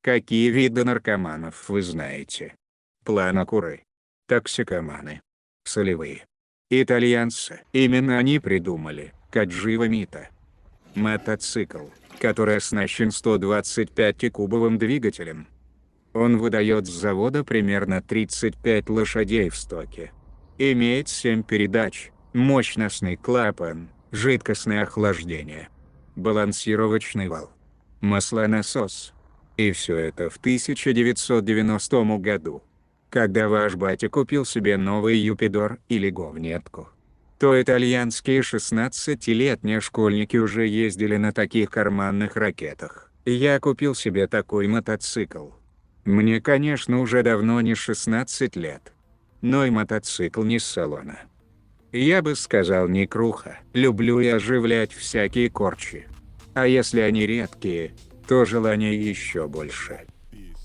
Какие виды наркоманов вы знаете? Планокуры, токсикоманы, солевые. Итальянцы. Именно они придумали Каджио Мито. Мотоцикл, который оснащен 125-кубовым двигателем. Он выдает с завода примерно 35 лошадей в стоке. Имеет 7 передач, мощностный клапан, жидкостное охлаждение, балансировочный вал, маслонасос. И все это в 1990 году. Когда ваш батя купил себе новый Юпидор или говнетку, то итальянские 16-летние школьники уже ездили на таких карманных ракетах. Я купил себе такой мотоцикл. Мне, конечно, уже давно не 16 лет. Но и мотоцикл не с салона. Я бы сказал, не круха. Люблю и оживлять всякие корчи. А если они редкие, то желание еще больше.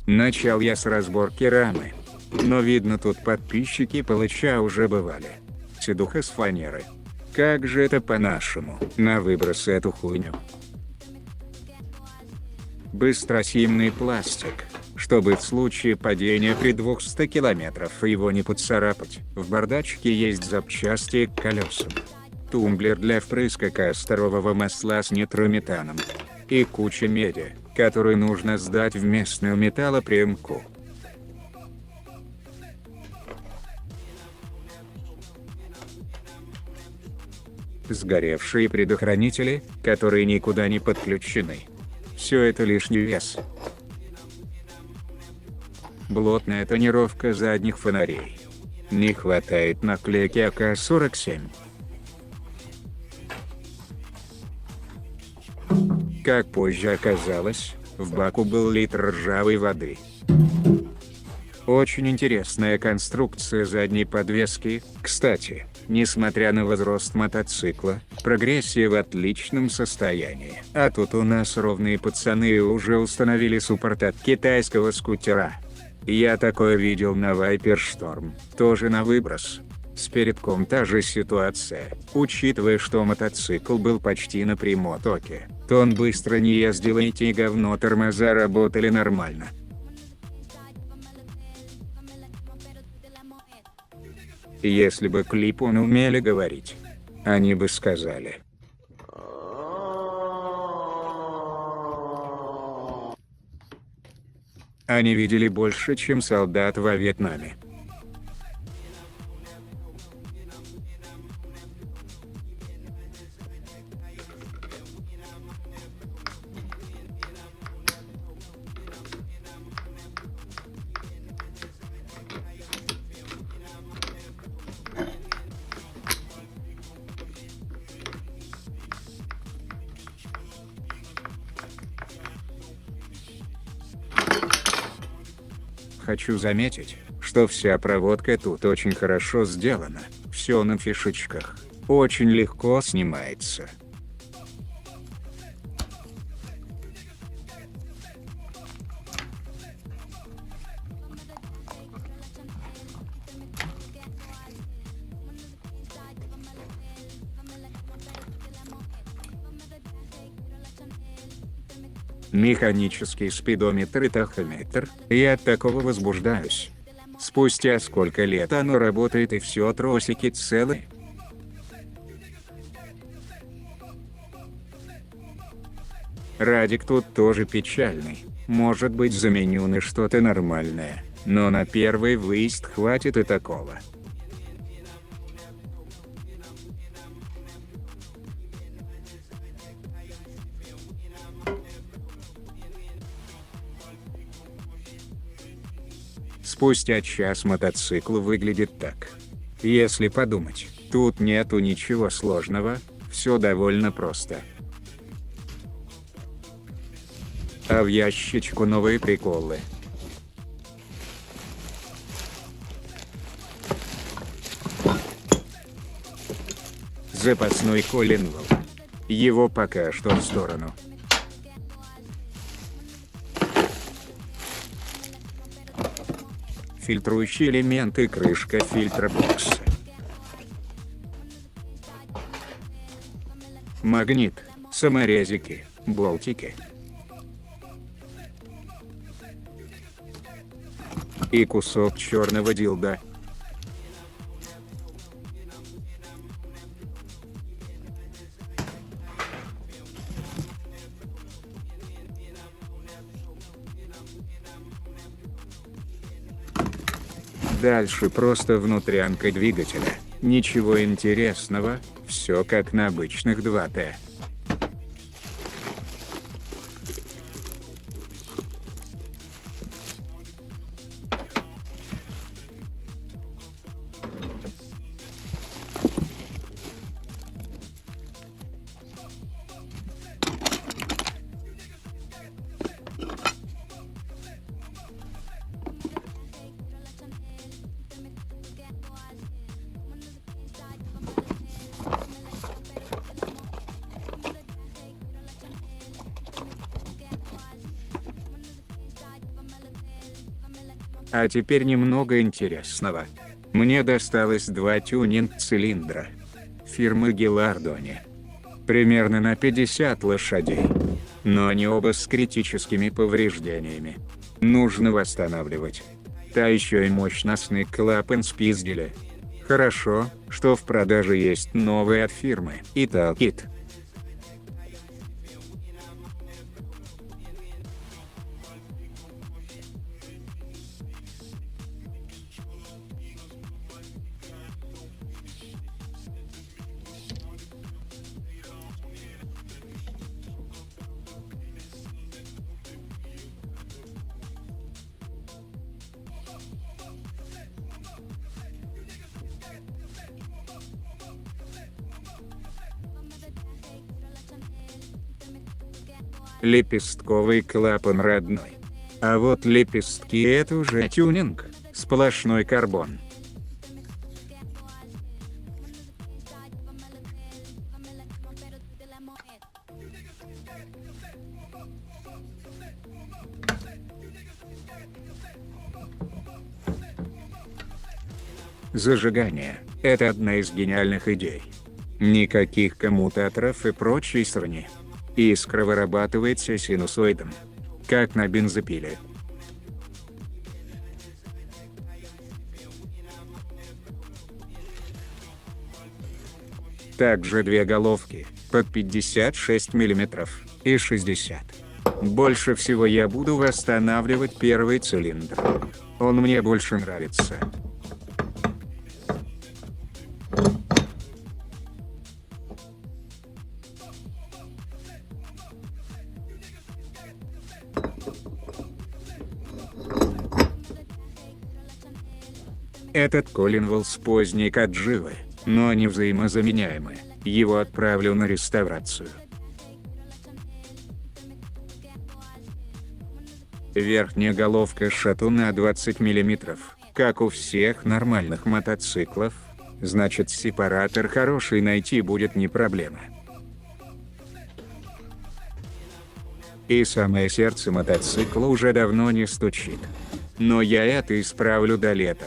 Начал я с разборки рамы. Но видно, тут подписчики Палыча уже бывали. Седуха с фанеры. Как же это по-нашему? На выброс эту хуйню. Быстросъемный пластик, чтобы в случае падения при 200 километров его не поцарапать. В бардачке есть запчасти к колесам. Тумблер для впрыска касторового масла с нитрометаном. И куча меди, которую нужно сдать в местную металлоприемку. Сгоревшие предохранители, которые никуда не подключены. Все это лишний вес. Плотная тонировка задних фонарей. Не хватает наклейки АК-47. Как позже оказалось, в баку был литр ржавой воды. Очень интересная конструкция задней подвески. Кстати, несмотря на возраст мотоцикла, прогрессия в отличном состоянии. А тут у нас ровные пацаны уже установили суппорт от китайского скутера. Я такое видел на Viper Storm, тоже на выброс. С передком та же ситуация. Учитывая, что мотоцикл был почти на прямотоке, то он быстро не ездил, и эти говно тормоза работали нормально. Если бы клипоны умели говорить, они бы сказали. Они видели больше, чем солдат во Вьетнаме. Хочу заметить, что вся проводка тут очень хорошо сделана, все на фишечках, очень легко снимается. Механический спидометр и тахометр, я от такого возбуждаюсь. Спустя сколько лет оно работает и все тросики целы. Радик тут тоже печальный, может быть, заменю на что-то нормальное, но на первый выезд хватит и такого. Спустя час мотоцикл выглядит так. Если подумать, тут нету ничего сложного, все довольно просто. А в ящичку новые приколы. Запасной коленвал. Его пока что в сторону. Фильтрующие элементы, крышка фильтра бокса. Магнит, саморезики, болтики. И кусок черного дилда. Дальше просто внутрянка двигателя. Ничего интересного, все как на обычных 2Т. А теперь немного интересного. Мне досталось 2 тюнинг-цилиндра фирмы Гилардони. Примерно на 50 лошадей. Но они оба с критическими повреждениями. Нужно восстанавливать. Та еще и мощностный клапан спиздили. Хорошо, что в продаже есть новые от фирмы Italkit. Лепестковый клапан родной. А вот лепестки — это уже тюнинг, сплошной карбон. Зажигание — это одна из гениальных идей. Никаких коммутаторов и прочей срани. Искра вырабатывается синусоидом, как на бензопиле. Также 2 головки, под 56 мм и 60. Больше всего я буду восстанавливать первый цилиндр. Он мне больше нравится. Этот Коллинвелл поздней Кадживы, но они взаимозаменяемы. Его отправлю на реставрацию. Верхняя головка шатуна 20 мм, как у всех нормальных мотоциклов, значит сепаратор хороший найти будет не проблема. И самое сердце мотоцикла уже давно не стучит. Но я это исправлю до лета.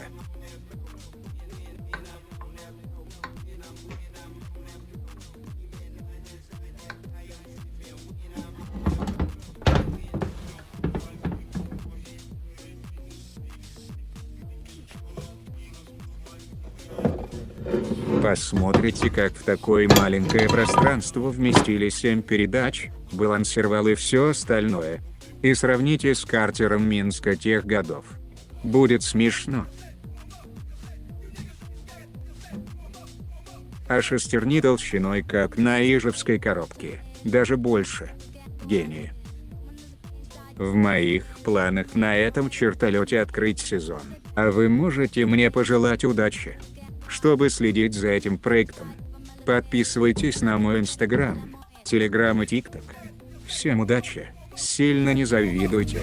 Посмотрите, как в такое маленькое пространство вместили 7 передач, балансировал и все остальное. И сравните с картером Минска тех годов. Будет смешно. А шестерни толщиной как на ижевской коробке, даже больше. Гении. В моих планах на этом чертолете открыть сезон, а вы можете мне пожелать удачи. Чтобы следить за этим проектом, подписывайтесь на мой Инстаграм, Телеграм и ТикТок. Всем удачи, сильно не завидуйте.